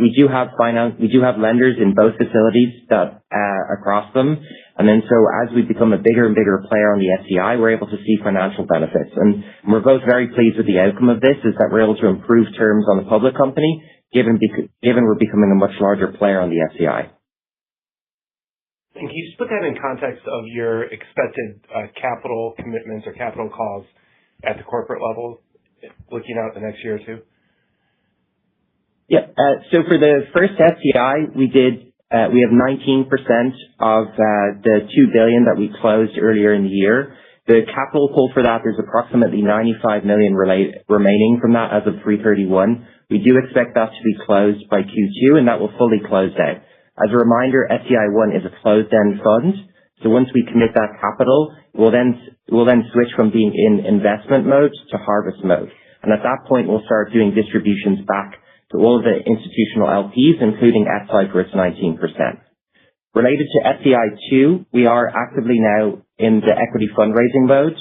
S5: we do have lenders in both facilities that across them. And then so as we become a bigger and bigger player on the FTAI, we're able to see financial benefits. And we're both very pleased with the outcome of this, is that we're able to improve terms on the public company, given we're becoming a much larger player on the FTAI.
S11: And can you just put that in context of your expected capital commitments or capital calls at the corporate level, looking out the next year or two?
S5: Yeah. So for the first FTAI, we have 19% of the $2 billion that we closed earlier in the year. The capital call for that, there's approximately $95 million remaining from that as of 3/31. We do expect that to be closed by Q2, and that will fully close out. As a reminder, FTAI 1 is a closed-end fund, so once we commit that capital, we'll then switch from being in investment mode to harvest mode. And at that point, we'll start doing distributions back to all of the institutional LPs, including FTAI for its 19%. Related to FTAI 2, we are actively now in the equity fundraising mode.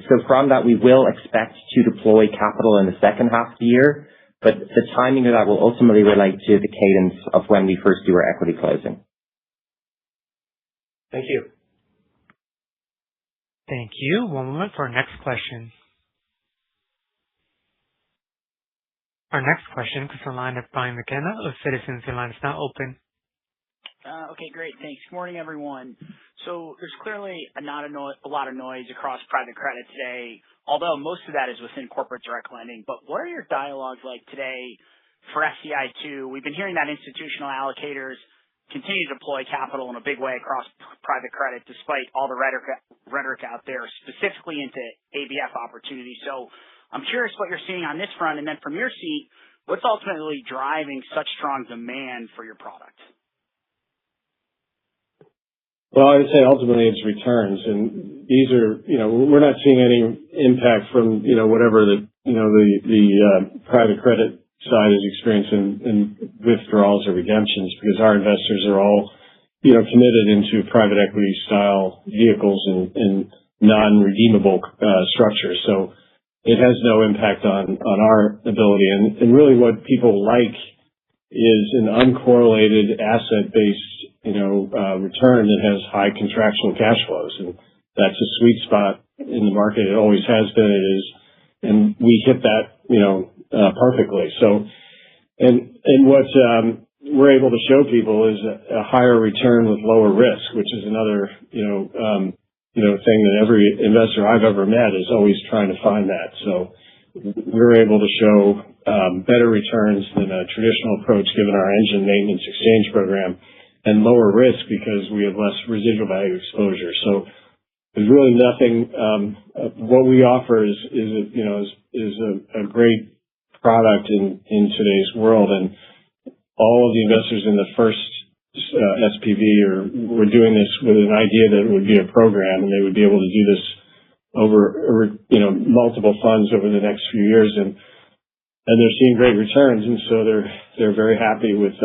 S5: So from that, we will expect to deploy capital in the second half of the year, but the timing of that will ultimately relate to the cadence of when we first do our equity closing.
S11: Thank you.
S1: Thank you. One moment for our next question. Our next question comes from the line of Brian McKenna of Citizens. Your line is now open.
S12: Okay, great. Thanks. Good morning, everyone. So there's clearly a lot of noise across private credit today, although most of that is within corporate direct lending. But what are your dialogues like today for FTAI 2? We've been hearing that institutional allocators continue to deploy capital in a big way across private credit, despite all the rhetoric out there, specifically into ABF opportunities. So I'm curious what you're seeing on this front, and then from your seat, what's ultimately driving such strong demand for your product?
S3: Well, I would say ultimately it's returns, and these are, we're not seeing any impact from, whatever the private credit side is experiencing in withdrawals or redemptions, because our investors are all, committed into private equity style vehicles and non-redeemable structures. So it has no impact on our ability. And really what people like is an uncorrelated asset-based return that has high contractual cash flows. And that's a sweet spot in the market. It always has been, it is. And we hit that, perfectly. So, and what, we're able to show people is a higher return with lower risk, which is another, thing that every investor I've ever met is always trying to find that. So we're able to show, better returns than a traditional approach given our engine maintenance exchange program, and lower risk because we have less residual value exposure. So there's really nothing. What we offer is a great product in today's world, and all of the investors in the first SPV were doing this with an idea that it would be a program, and they would be able to do this over multiple funds over the next few years, and they're seeing great returns, and so they're very happy with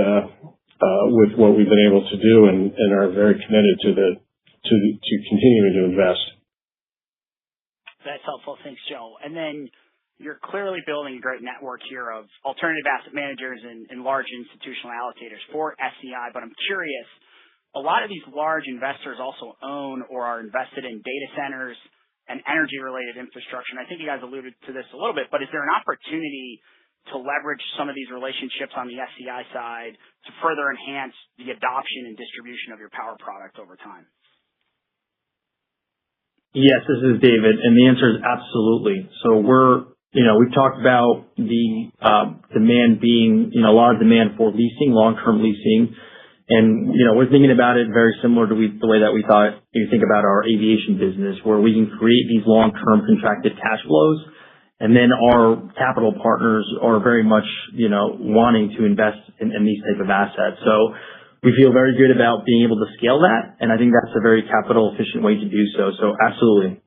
S3: what we've been able to do, and are very committed to continuing to invest.
S12: That's helpful. Thanks, Joe. And then you're clearly building a great network here of alternative asset managers and large institutional allocators for FTAI, but I'm curious, a lot of these large investors also own or are invested in data centers and energy-related infrastructure. And I think you guys alluded to this a little bit, but is there an opportunity to leverage some of these relationships on the FTAI side to further enhance the adoption and distribution of your power product over time?
S4: Yes, this is David, and the answer is absolutely. So we've talked about the demand being, a lot of demand for leasing, long-term leasing, and we're thinking about it very similar to the way that we thought you think about our aviation business, where we can create these long-term contracted cash flows, and then our capital partners are very much, wanting to invest in these type of assets. So we feel very good about being able to scale that, and I think that's a very capital efficient way to do so. So absolutely.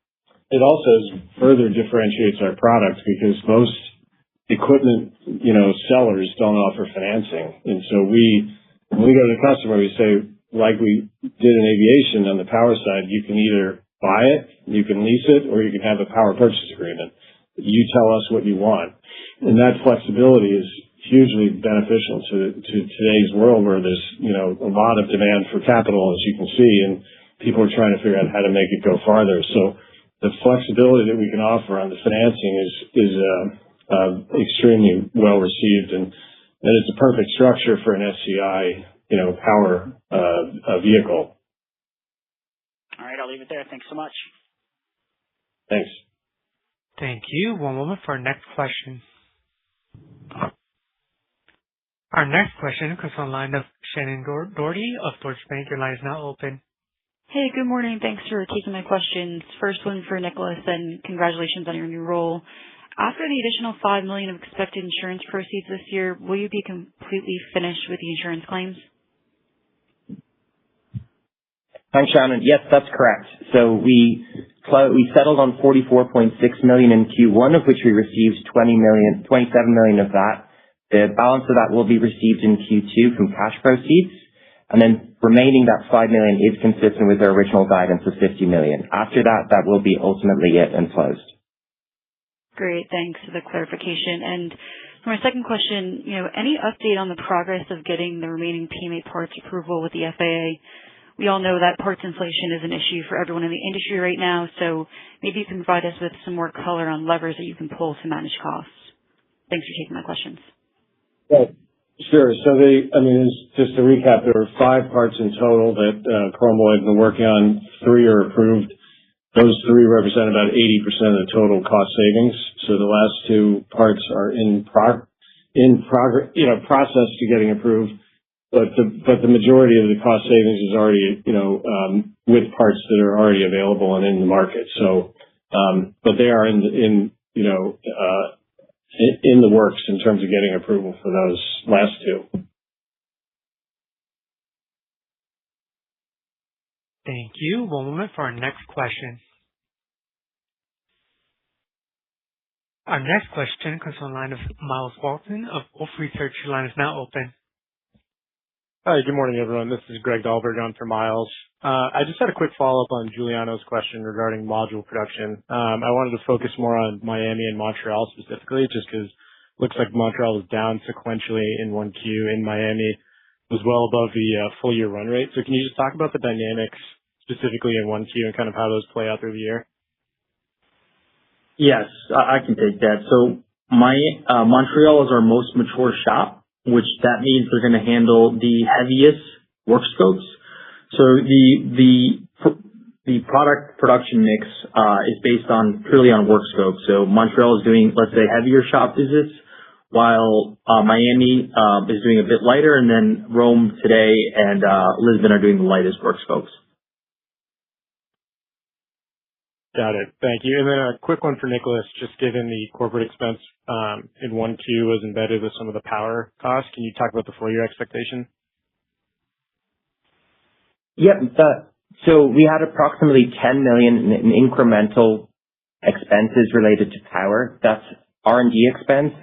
S3: It also further differentiates our product because most equipment, sellers don't offer financing. And so when we go to the customer, we say, like we did in aviation on the power side, you can either buy it, you can lease it, or you can have a power purchase agreement. You tell us what you want. And that flexibility is hugely beneficial to today's world where there's, a lot of demand for capital, as you can see, and people are trying to figure out how to make it go farther. So the flexibility that we can offer on the financing is extremely well received, and it's a perfect structure for an FTAI, power vehicle.
S12: All right, I'll leave it there. Thanks so much.
S3: Thanks.
S1: Thank you. One moment for our next question. Our next question comes from the line of Shannon Doherty of Deutsche Bank. Your line is now open.
S8: Hey, good morning. Thanks for taking my questions. First one for Nicholas, and congratulations on your new role. After the additional $5 million of expected insurance proceeds this year, will you be completely finished with the insurance claims?
S5: Thanks, Shannon. Yes, that's correct. So we settled on $44.6 million in Q1, of which we received $27 million of that. The balance of that will be received in Q2 from cash proceeds, and then remaining that $5 million is consistent with our original guidance of $50 million. After that, that will be ultimately it and closed.
S8: Great. Thanks for the clarification. And for my second question, any update on the progress of getting the remaining PMA parts approval with the FAA? We all know that parts inflation is an issue for everyone in the industry right now, so maybe you can provide us with some more color on levers that you can pull to manage costs. Thanks for taking my questions.
S3: Yeah, sure. So just to recap, there were 5 parts in total that Chromalloy had been working on. 3 are approved. Those 3 represent about 80% of the total cost savings. So the last 2 parts are in process to getting approved. But the majority of the cost savings is already, with parts that are already available and in the market. So, but they are in the works in terms of getting approval for those last 2.
S1: Thank you. One moment for our next question. Our next question comes from the line of Miles Walton of Wolfe Research. Your line is now open.
S13: Hi, good morning, everyone. This is Greg Dahlberg on for Miles. I just had a quick follow-up on Giuliano's question regarding module production. I wanted to focus more on Miami and Montreal specifically, just because it looks like Montreal was down sequentially in 1Q, and Miami was well above the full year run rate. So can you just talk about the dynamics specifically in 1Q and kind of how those play out through the year?
S4: Yes, I can take that. So Montreal is our most mature shop, which that means they're going to handle the heaviest work scopes. So the product production mix is based purely on work scope. So Montreal is doing, let's say, heavier shop visits, while Miami is doing a bit lighter, and then Rome today and Lisbon are doing the lightest work scopes.
S13: Got it. Thank you. And then a quick one for Nicholas, just given the corporate expense in 1Q was embedded with some of the power costs. Can you talk about the full year expectation?
S5: Yep. So we had approximately $10 million in incremental expenses related to power. That's R&D expense,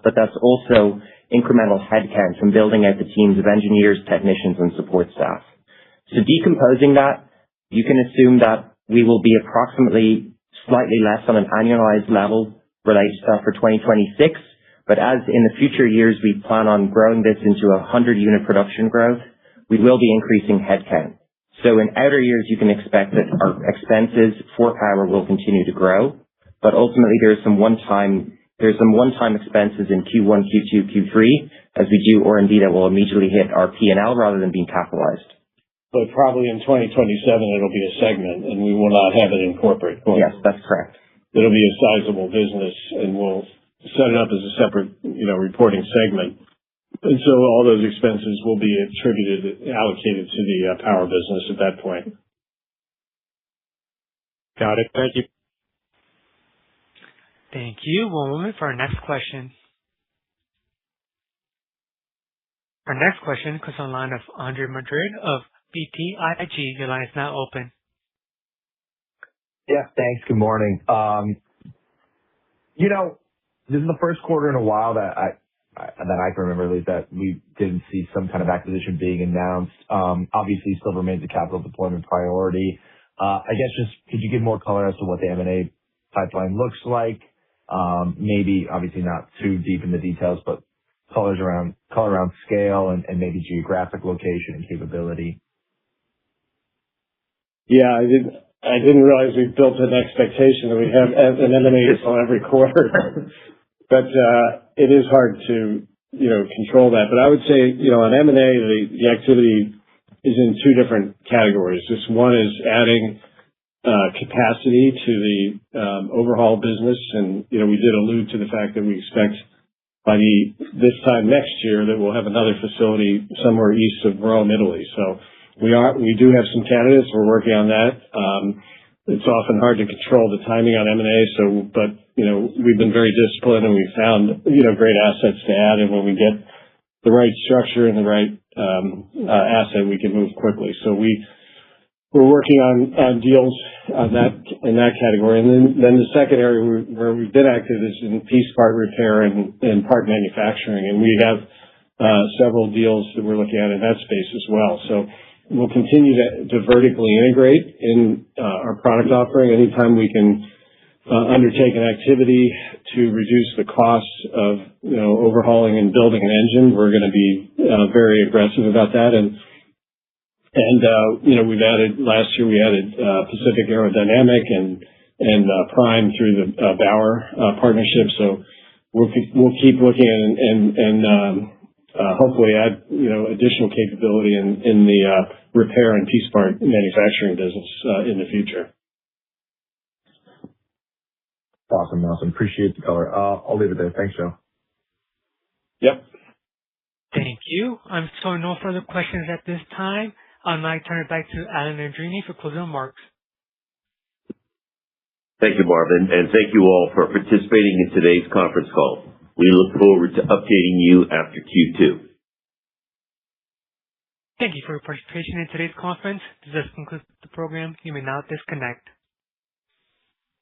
S5: but that's also incremental headcount from building out the teams of engineers, technicians, and support staff. So decomposing that, you can assume that we will be approximately slightly less on an annualized level related to that for 2026. But as in the future years, we plan on growing this into a 100-unit production growth, we will be increasing headcount. So in outer years, you can expect that our expenses for power will continue to grow. But ultimately, there's some one-time expenses in Q1, Q2, Q3 as we do R&D that will immediately hit our P&L rather than being capitalized.
S3: But probably in 2027, it'll be a segment, and we will not have it in corporate.
S5: Yes, that's correct.
S3: It'll be a sizable business, and we'll set it up as a separate, reporting segment. And so all those expenses will be allocated to the power business at that point.
S13: Got it. Thank you.
S1: Thank you. One moment for our next question. Our next question comes on the line of Andre Madrid of BTIG. Your line is now open.
S14: Yeah, thanks. Good morning. This is the first quarter in a while that I can remember, at least, that we didn't see some kind of acquisition being announced. Obviously, still remains a capital deployment priority. I guess just could you give more color as to what the M&A pipeline looks like? Maybe obviously not too deep in the details, but color around scale and maybe geographic location and capability.
S3: Yeah, I didn't realize we built an expectation that we have an M&A on every quarter. But it is hard to, control that. But I would say, on M&A, the activity is in 2 different categories. Just one is adding capacity to the overhaul business. And, we did allude to the fact that we expect by this time next year that we'll have another facility somewhere east of Rome, Italy. So We do have some candidates. We're working on that. It's often hard to control the timing on M&A, but we've been very disciplined, and we've found, great assets to add. And when we get the right structure and the right asset, we can move quickly. So we're working on deals in that category. And then the second area where we've been active is in piece part repair and part manufacturing. And we have several deals that we're looking at in that space as well. So we'll continue to vertically integrate in our product offering. Anytime we can undertake an activity to reduce the cost of overhauling and building an engine, we're going to be very aggressive about that. And we've added last year. We added Pacific Aerodynamic and Prime through the Bauer partnership. So we'll keep looking and hopefully add additional capability in the repair and piece part manufacturing business in the future.
S14: Awesome. Appreciate the color. I'll leave it there. Thanks, Joe.
S3: Yep.
S1: Thank you. I'm showing no further questions at this time. I'll now turn it back to Alan Andreini for closing remarks.
S2: Thank you, Marvin, and thank you all for participating in today's conference call. We look forward to updating you after Q2.
S1: Thank you for your participation in today's conference. This does conclude the program. You may now disconnect.